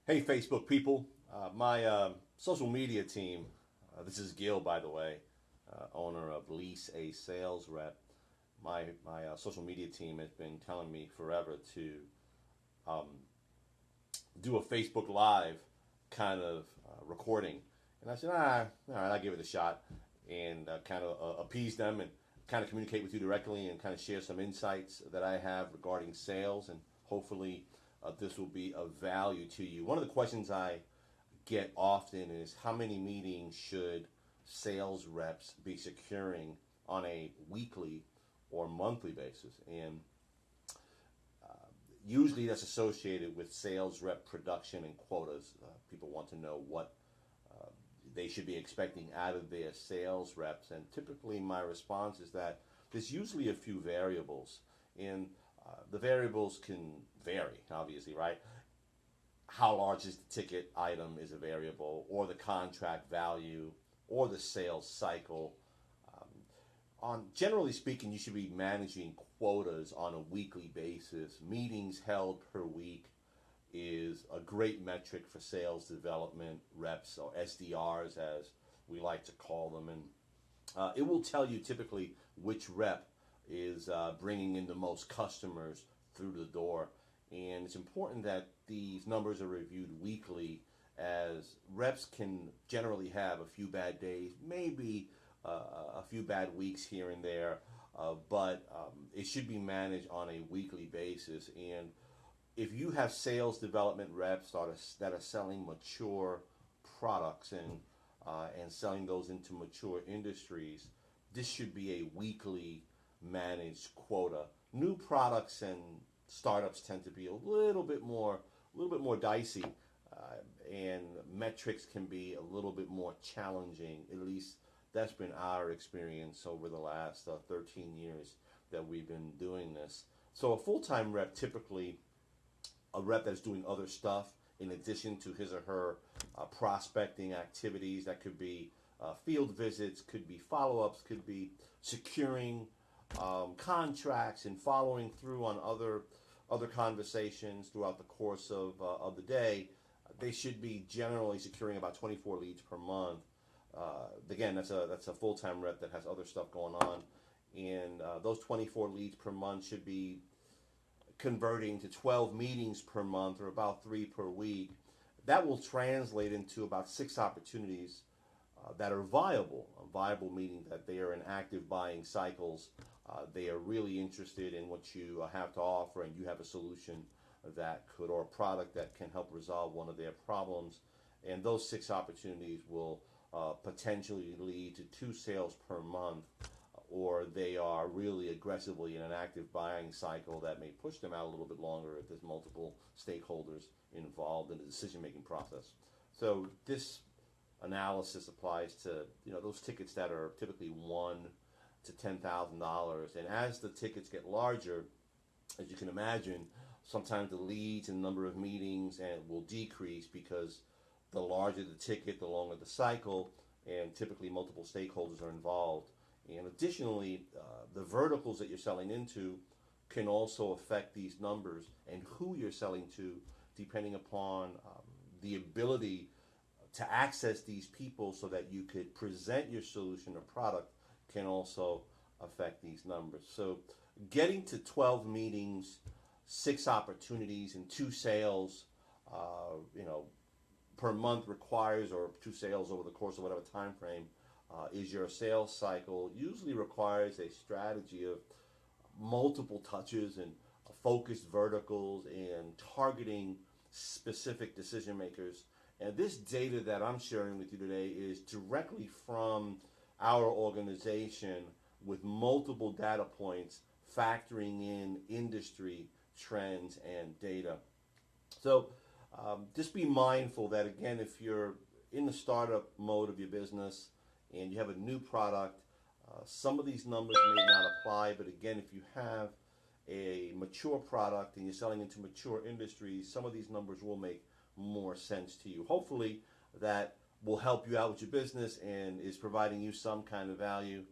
Hey, Facebook people. My social media team, this is Gil, by the way, owner of Lease A Sales Rep. My social media team has been telling me forever to um, do a Facebook Live kind of recording. And I said, all right, I'll give it a shot and kind of appease them and kind of communicate with you directly and kind of share some insights that I have regarding sales. And hopefully, this will be of value to you. One of the questions I get often is how many meetings should sales reps be securing on a weekly or monthly basis? And usually that's associated with sales rep production and quotas. People want to know what they should be expecting out of their sales reps. And typically, my response is that there's usually a few variables. And the variables can vary, obviously, right? How large is the ticket item is a variable, or the contract value, or the sales cycle. On generally speaking, you should be managing quotas on a weekly basis. Meetings held per week is a great metric for sales development reps, or SDRs as we like to call them, and it will tell you typically which rep is bringing in the most customers through the door. And it's important that these numbers are reviewed weekly, as reps can generally have a few bad days, maybe a few bad weeks here and there, but it should be managed on a weekly basis. And if you have sales development reps that are selling mature products and selling those into mature industries, this should be a weekly managed quota. New products and startups tend to be a little bit more dicey, and metrics can be a little bit more challenging. At least that's been our experience over the last 13 years that we've been doing this. So a full-time rep, typically a rep that's doing other stuff in addition to his or her prospecting activities. That could be field visits, could be follow-ups, could be securing contracts and following through on other conversations throughout the course of the day. They should be generally securing about 24 leads per month. Again, that's a full-time rep that has other stuff going on, and those 24 leads per month should be converting to 12 meetings per month, or about 3 per week. That will translate into about 6 opportunities that are viable. A viable meaning that they are in active buying cycles. They are really interested in what you have to offer, and you have a solution that could, or a product that can help resolve one of their problems. And those 6 opportunities will potentially lead to 2 sales per month, or they are really aggressively in an active buying cycle that may push them out a little bit longer if there's multiple stakeholders involved in the decision-making process. So this analysis applies to those tickets that are typically $1 to $10,000, and as the tickets get larger, as you can imagine, sometimes the leads and number of meetings and will decrease, because the larger the ticket, the longer the cycle, and typically multiple stakeholders are involved. And additionally, the verticals that you're selling into can also affect these numbers, and who you're selling to, depending upon the ability to access these people so that you could present your solution or product, can also affect these numbers. So getting to 12 meetings, 6 opportunities, and 2 sales, you know, per month requires, or 2 sales over the course of whatever time frame is your sales cycle, usually requires a strategy of multiple touches and focused verticals and targeting specific decision makers. And this data that I'm sharing with you today is directly from our organization, with multiple data points factoring in industry trends and data. So just be mindful that, again, if you're in the startup mode of your business and you have a new product, some of these numbers may not apply. But again, if you have a mature product and you're selling into mature industries, some of these numbers will make more sense to you. Hopefully, that will help you out with your business and is providing you some kind of value.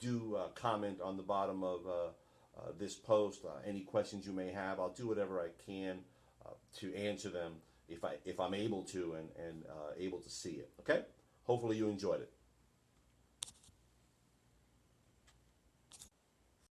Do comment on the bottom of this post any questions you may have. I'll do whatever I can to answer them. if I'm able to and able to see it. Okay. Hopefully you enjoyed it.